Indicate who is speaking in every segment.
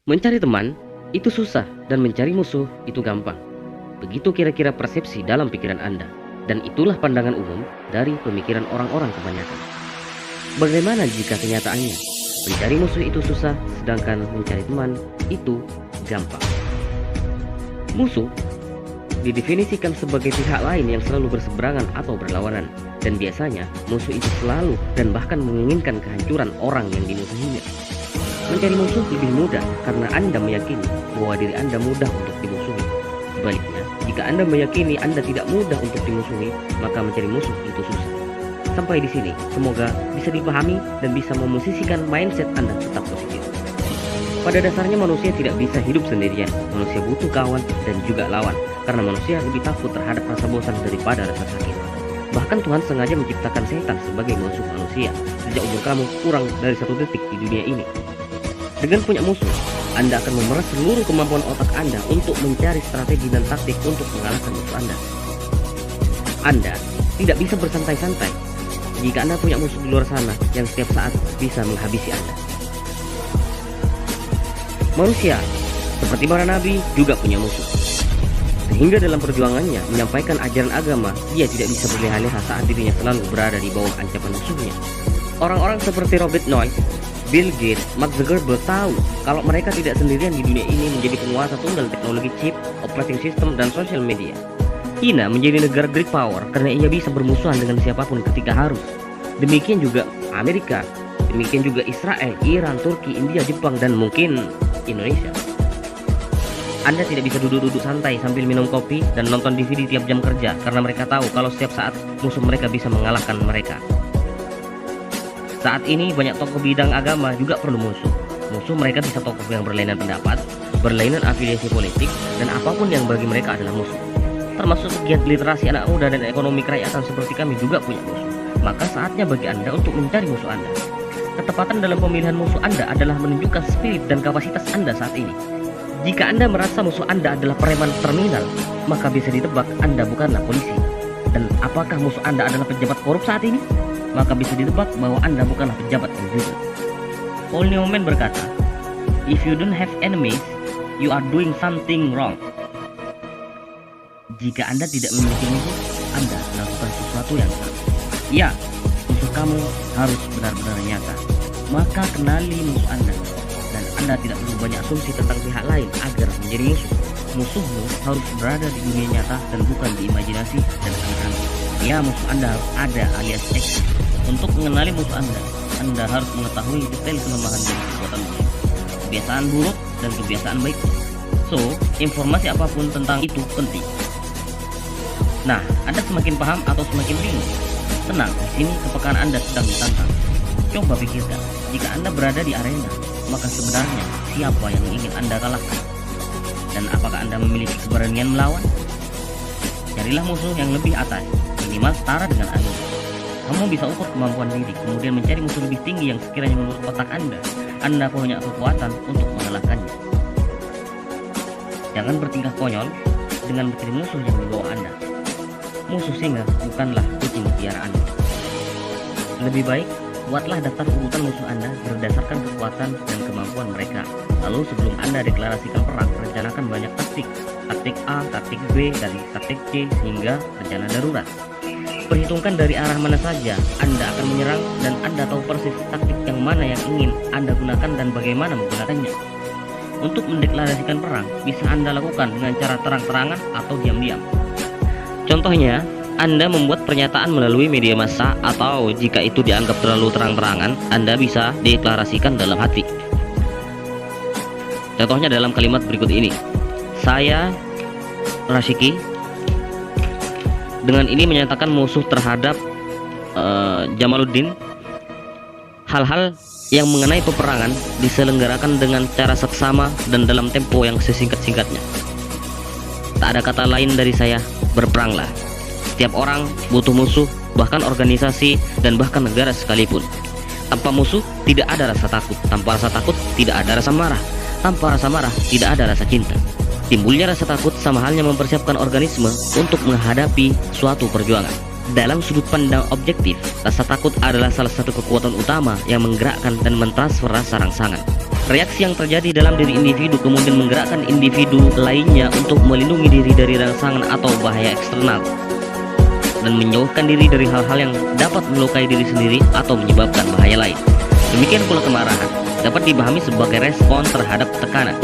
Speaker 1: Mencari teman itu susah dan mencari musuh itu gampang. Begitu kira-kira persepsi dalam pikiran Anda. Dan itulah pandangan umum dari pemikiran orang-orang kebanyakan. Bagaimana jika kenyataannya mencari musuh itu susah sedangkan mencari teman itu gampang? Musuh didefinisikan sebagai pihak lain yang selalu berseberangan atau berlawanan. Dan biasanya musuh itu selalu dan bahkan menginginkan kehancuran orang yang dimusuhinya. Mencari musuh lebih mudah karena Anda meyakini bahwa diri Anda mudah untuk dimusuhi. Sebaliknya, jika Anda meyakini Anda tidak mudah untuk dimusuhi, maka mencari musuh itu susah. Sampai di sini, semoga bisa dipahami dan bisa memosisikan mindset Anda tetap positif. Pada dasarnya manusia tidak bisa hidup sendirian. Manusia butuh kawan dan juga lawan, karena manusia lebih takut terhadap rasa bosan daripada rasa sakit. Bahkan Tuhan sengaja menciptakan setan sebagai musuh manusia sejak umur kamu kurang dari 1 detik di dunia ini. Dengan punya musuh, Anda akan memeras seluruh kemampuan otak Anda untuk mencari strategi dan taktik untuk mengalahkan musuh Anda. Anda tidak bisa bersantai-santai jika Anda punya musuh di luar sana yang setiap saat bisa menghabisi Anda. Manusia, seperti para nabi, juga punya musuh. Sehingga dalam perjuangannya menyampaikan ajaran agama, dia tidak bisa berleha-leha saat dirinya selalu berada di bawah ancaman musuhnya. Orang-orang seperti Robert Noyce, Bill Gates, Mark Zuckerberg tahu kalau mereka tidak sendirian di dunia ini menjadi penguasa tunggal teknologi chip, operating system, dan sosial media. China menjadi negara great power karena ia bisa bermusuhan dengan siapapun ketika harus. Demikian juga Amerika, demikian juga Israel, Iran, Turki, India, Jepang, dan mungkin Indonesia. Anda tidak bisa duduk-duduk santai sambil minum kopi dan nonton DVD tiap jam kerja karena mereka tahu kalau setiap saat musuh mereka bisa mengalahkan mereka. Saat ini banyak tokoh bidang agama juga perlu musuh. Musuh mereka bisa tokoh yang berlainan pendapat, berlainan afiliasi politik, dan apapun yang bagi mereka adalah musuh. Termasuk pegiat literasi anak muda dan ekonomi kerakyatan seperti kami juga punya musuh. Maka saatnya bagi Anda untuk mencari musuh Anda. Ketepatan dalam pemilihan musuh Anda adalah menunjukkan spirit dan kapasitas Anda saat ini. Jika Anda merasa musuh Anda adalah preman terminal, maka bisa ditebak Anda bukanlah polisi. Dan apakah musuh Anda adalah pejabat korup saat ini? Maka bisa ditebak bahwa Anda bukanlah pejabat yang jujur. Paul Newman berkata, "If you don't have enemies, you are doing something wrong." Jika Anda tidak memiliki musuh, Anda melakukan sesuatu yang salah. Ya, musuh kamu harus benar-benar nyata. Maka kenali musuh Anda, dan Anda tidak perlu banyak asumsi tentang pihak lain agar menjadi musuh. Musuhmu harus berada di dunia nyata dan bukan di imajinasi dan angan-angan. Ya, musuh Anda harus ada alias eksis. Untuk mengenali musuh Anda harus mengetahui detail kelemahan dan kekuatan musuh, kebiasaan buruk dan kebiasaan baik. So, informasi apapun tentang itu penting. Nah, Anda semakin paham atau semakin bingung? Tenang, di sini kepekaan Anda sedang ditantang. Coba pikirkan, jika Anda berada di arena, maka sebenarnya siapa yang ingin Anda kalahkan? Dan apakah Anda memiliki keberanian melawan? Carilah musuh yang lebih atas, minimal setara dengan Anda. Kamu bisa ukur kemampuan diri, kemudian mencari musuh lebih tinggi yang sekiranya menurut otak Anda punya kekuatan untuk mengalahkannya. Jangan bertingkah konyol dengan mencari musuh yang di bawah Anda. Musuh singa bukanlah kucing piaraan. Lebih baik, buatlah daftar urutan musuh Anda berdasarkan kekuatan dan kemampuan mereka. Lalu sebelum Anda deklarasikan perang, rencanakan banyak taktik. Taktik A, taktik B, dan taktik C hingga rencana darurat. Perhitungkan dari arah mana saja Anda akan menyerang dan Anda tahu persis taktik yang mana yang ingin Anda gunakan dan bagaimana menggunakannya. Untuk mendeklarasikan perang, bisa Anda lakukan dengan cara terang-terangan atau diam-diam. Contohnya, Anda membuat pernyataan melalui media massa atau jika itu dianggap terlalu terang-terangan, Anda bisa deklarasikan dalam hati. Contohnya dalam kalimat berikut ini. Saya, Rashiki, dengan ini menyatakan musuh terhadap Jamaluddin. Hal-hal yang mengenai peperangan diselenggarakan dengan cara seksama dan dalam tempo yang sesingkat-singkatnya. Tak ada kata lain dari saya, berperanglah. Setiap orang butuh musuh, bahkan organisasi dan bahkan negara sekalipun. Tanpa musuh tidak ada rasa takut, tanpa rasa takut tidak ada rasa marah, tanpa rasa marah tidak ada rasa cinta. Timbulnya rasa takut sama halnya mempersiapkan organisme untuk menghadapi suatu perjuangan. Dalam sudut pandang objektif, rasa takut adalah salah satu kekuatan utama yang menggerakkan dan mentransfer rasa rangsangan. Reaksi yang terjadi dalam diri individu kemudian menggerakkan individu lainnya untuk melindungi diri dari rangsangan atau bahaya eksternal dan menjauhkan diri dari hal-hal yang dapat melukai diri sendiri atau menyebabkan bahaya lain. Demikian pula kemarahan dapat dipahami sebagai respon terhadap tekanan.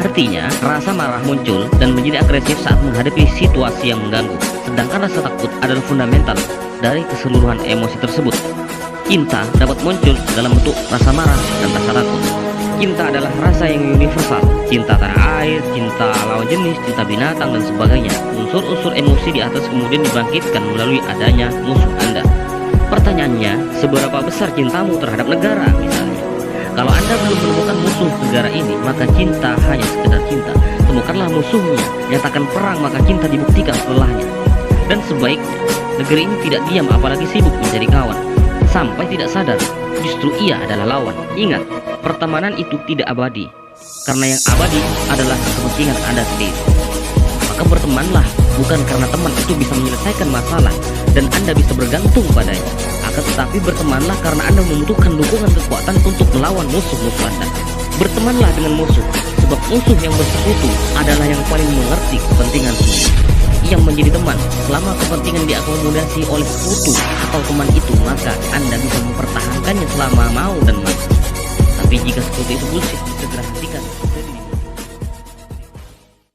Speaker 1: Artinya, rasa marah muncul dan menjadi agresif saat menghadapi situasi yang mengganggu. Sedangkan rasa takut adalah fundamental dari keseluruhan emosi tersebut. Cinta dapat muncul dalam bentuk rasa marah dan rasa takut. Cinta adalah rasa yang universal, cinta tanah air, cinta lawan jenis, cinta binatang, dan sebagainya. Unsur-unsur emosi di atas kemudian dibangkitkan melalui adanya musuh Anda. Pertanyaannya, seberapa besar cintamu terhadap negara misalnya? Kalau Anda belum menemukan musuh negara ini, maka cinta hanya sekedar cinta. Temukanlah musuhnya, nyatakan perang, maka cinta dibuktikan selelahnya. Dan sebaiknya, negeri ini tidak diam apalagi sibuk mencari kawan. Sampai tidak sadar, justru ia adalah lawan. Ingat, pertemanan itu tidak abadi, karena yang abadi adalah kepentingan Anda sendiri. Maka bertemanlah bukan karena teman itu bisa menyelesaikan masalah dan Anda bisa bergantung padanya, akan tetapi bertemanlah karena Anda membutuhkan dukungan kekuatan untuk melawan musuh-musuh Anda. Bertemanlah dengan musuh, sebab musuh yang bersekutu adalah yang paling mengerti kepentingan sendiri. Yang menjadi teman selama kepentingan diakomodasi oleh sekutu atau teman itu, maka Anda bisa mempertahankannya selama mau dan mampu. Tapi jika sekutu itu bullshit, segera hentikan.